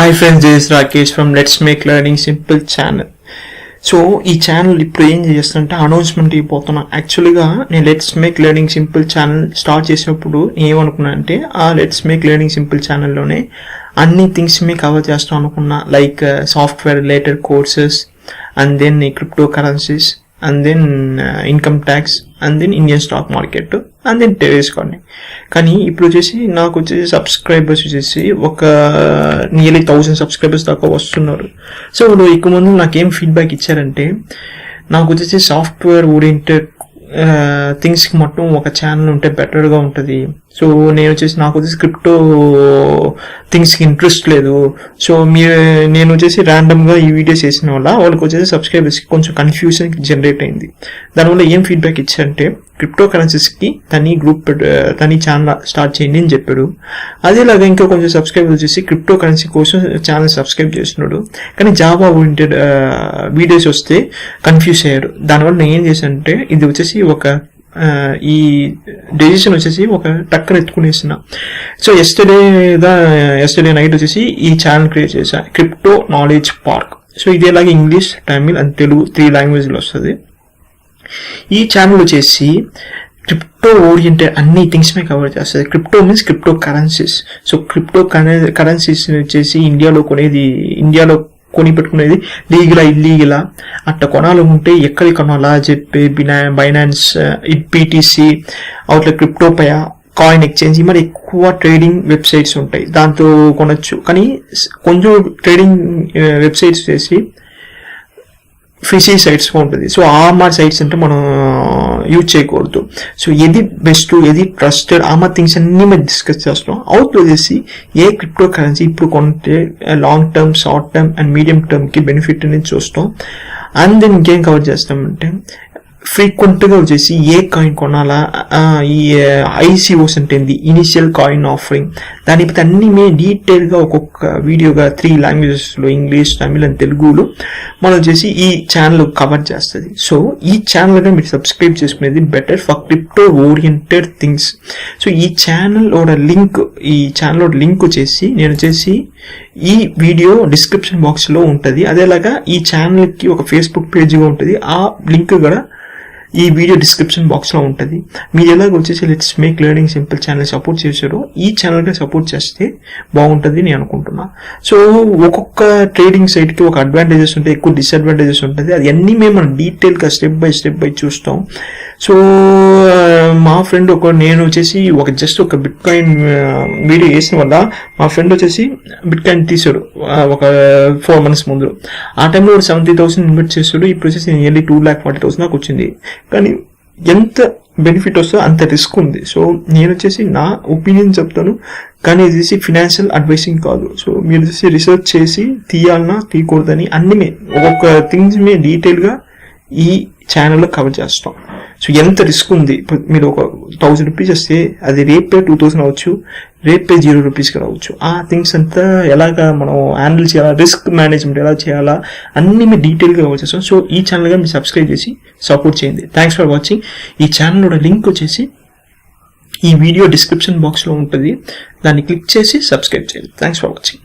Hi friends, this is Rakesh from Let's Make Learning Simple channel. So ఈ channel ఇప్పుడు ఏం చేస్తుంటే announcement అయిపోతున్నా. యాక్చువల్గా నేను let's make learning simple channel start చేసినప్పుడు ఏమనుకున్నా అంటే ఆ లెట్స్ మేక్ లెర్నింగ్ సింపుల్ ఛానల్లోనే అన్ని థింగ్స్ మీ కవర్ చేస్తాం అనుకున్నా. Like software related courses and then crypto currencies and then income tax and then Indian stock market and then వేసుకోండి. కానీ ఇప్పుడు వచ్చేసి నాకు వచ్చేసి సబ్స్క్రైబర్స్ వచ్చేసి ఒక నియర్లీ 1000 సబ్స్క్రైబర్స్ దాకా వస్తున్నారు. సో వాళ్ళు ఎక్కువ మంది నాకేం ఫీడ్బ్యాక్ ఇచ్చారంటే నాకు వచ్చేసి సాఫ్ట్వేర్ ఓరియంటెడ్ థింగ్స్కి మొత్తం ఒక ఛానల్ ఉంటే బెటర్గా ఉంటుంది. సో నేను వచ్చేసి నాకు వచ్చేసి క్రిప్టో థింగ్స్కి ఇంట్రెస్ట్ లేదు. సో నేను వచ్చేసి ర్యాండమ్గా ఈ వీడియోస్ చేసిన వల్ల వాళ్ళకి వచ్చేసి సబ్స్క్రైబర్స్కి కొంచెం కన్ఫ్యూజన్ జనరేట్ అయింది. దానివల్ల ఏం ఫీడ్బ్యాక్ ఇచ్చారంటే క్రిప్టో కరెన్సీస్కి తని ఛానల్ స్టార్ట్ చేయండి అని చెప్పాడు. అదేలాగా ఇంకా కొంచెం సబ్స్క్రైబర్ వచ్చేసి క్రిప్టో కరెన్సీ కోసం ఛానల్ సబ్స్క్రైబ్ చేస్తున్నాడు. కానీ జావా ఓరియంటెడ్ వీడియోస్ వస్తే కన్ఫ్యూజ్ అయ్యాడు. దానివల్ల నేను ఏం చేశానంటే ఇది వచ్చేసి ఈ డెసిషన్ వచ్చేసి ఒక టక్కన ఎత్తుకునేసిన. సో ఎస్టర్డే నైట్ వచ్చేసి ఈ ఛానల్ క్రియేట్ చేశా, క్రిప్టో నాలెడ్జ్ పార్క్. సో ఇదేలాగా ఇంగ్లీష్, తమిళ్ అండ్ తెలుగు 3 లాంగ్వేజ్లో వస్తుంది. ఈ ఛానల్ వచ్చేసి క్రిప్టో ఓరియంటెడ్ అన్ని థింగ్స్ మీద కవర్ చేస్తుంది. Crypto means crypto currencies. So crypto currencies వచ్చేసి ఇండియాలో కొని పెట్టుకునేది లీగలా ఇల్లీగలా, అట్లా కొనాలనుకుంటే ఎక్కడికి కొనాలా చెప్పి బైనాన్స్, పిటిసి, అవుట్లెట్ క్రిప్టోపయా, కాయిన్ ఎక్స్చేంజ్ మరి ఎక్కువ ట్రేడింగ్ వెబ్సైట్స్ ఉంటాయి, దాంతో కొనొచ్చు. కానీ కొంచెం ట్రేడింగ్ వెబ్సైట్స్ చేసి ఫిషీ సైట్స్గా ఉంటుంది. సో ఆ సైట్స్ అంటే మనం యూజ్ చేయకూడదు. సో ఏది బెస్ట్, ఏది ట్రస్టెడ్, థింగ్స్ అన్ని మేము డిస్కస్ చేస్తాం. అవుట్ వచ్చేసి ఏ క్రిప్టో కరెన్సీ ఇప్పుడు కొంటే long term, short term and medium టర్మ్కి బెనిఫిట్ అనేది చూస్తాం. అండ్ దెన్ ఇంకేం కవర్ చేస్తామంటే ఫ్రీక్వెంట్గా వచ్చేసి ఏ కాయిన్ కొనాలా, ఈ ఐసిఓస్ అంటే ఇనిషియల్ కాయిన్ ఆఫరింగ్, దానిపై అన్ని మేము డీటెయిల్గా ఒక్కొక్క వీడియోగా 3 లాంగ్వేజెస్లో ఇంగ్లీష్, తమిళ్ అండ్ తెలుగులో మనం వచ్చేసి ఈ ఛానల్ కవర్ చేస్తుంది. సో ఈ ఛానల్గా మీరు సబ్స్క్రైబ్ చేసుకునేది better for crypto oriented things. So ఈ ఛానల్ లింక్ వచ్చేసి నేను వచ్చేసి ఈ వీడియో డిస్క్రిప్షన్ బాక్స్లో ఉంటుంది. అదేలాగా ఈ ఛానల్కి ఒక ఫేస్బుక్ పేజ్గా ఉంటుంది, ఆ లింక్ కూడా ఈ వీడియో డిస్క్రిప్షన్ బాక్స్లో ఉంటుంది. మీరు ఎలాగ వచ్చేసి let's make learning simple channel support చేశారో ఈ ఛానల్గా సపోర్ట్ చేస్తే బాగుంటుంది నేను అనుకుంటున్నా. సో ఒక్కొక్క ట్రేడింగ్ సైట్కి ఒక అడ్వాంటేజెస్ ఉంటాయి, ఎక్కువ డిసడ్వాంటేజెస్ ఉంటుంది. అది అన్నీ మేము మనం డీటెయిల్గా స్టెప్ బై చూస్తాం. సో మా ఫ్రెండ్ నేను వచ్చేసి జస్ట్ ఒక బిట్ కాయిన్ వీడియో చేసిన వల్ల మా ఫ్రెండ్ వచ్చేసి బిట్ కాయిన్ తీసాడు ఒక 4 months ముందు. ఆ టైంలో 70,000 ఇన్వెస్ట్ చేస్తాడు. ఇప్పుడు వచ్చేసి నియర్లీ 2,40,000 నాకు వచ్చింది. కానీ ఎంత బెనిఫిట్ వస్తుందో అంత రిస్క్ ఉంది. సో నేను వచ్చేసి నా ఒపీనియన్ చెప్తాను, కానీ ఇది వచ్చేసి ఫినాన్షియల్ అడ్వైసింగ్ కాదు. సో మీరు వచ్చేసి రీసెర్చ్ చేసి తీయాలన్నా తీయకూడదని అన్ని ఒక్కొక్క థింగ్స్ మీ డీటెయిల్గా ఈ ఛానల్లో కవర్ చేస్తాం. సో ఎంత రిస్క్ ఉంది, మీరు ఒక 1000 రూపీస్ వస్తే అది రేపే 2000 అవ్వచ్చు, రేపే 0 రూపీస్కి రావచ్చు. ఆ థింగ్స్ అంతా ఎలాగా మనం హ్యాండిల్ చేయాలా, రిస్క్ మేనేజ్మెంట్ ఎలా చేయాలా అన్ని మీరు డీటెయిల్గా కవర్ చేస్తాం. సో ఈ ఛానల్గా మీరు సబ్స్క్రైబ్ చేసి సపోర్ట్ చేయండి. Thanks for watching. ఈ ఛానల్లో లింక్ వచ్చేసి ఈ వీడియో డిస్క్రిప్షన్ బాక్స్లో ఉంటుంది, దాన్ని క్లిక్ చేసి సబ్స్క్రైబ్ చేయండి. Thanks for watching.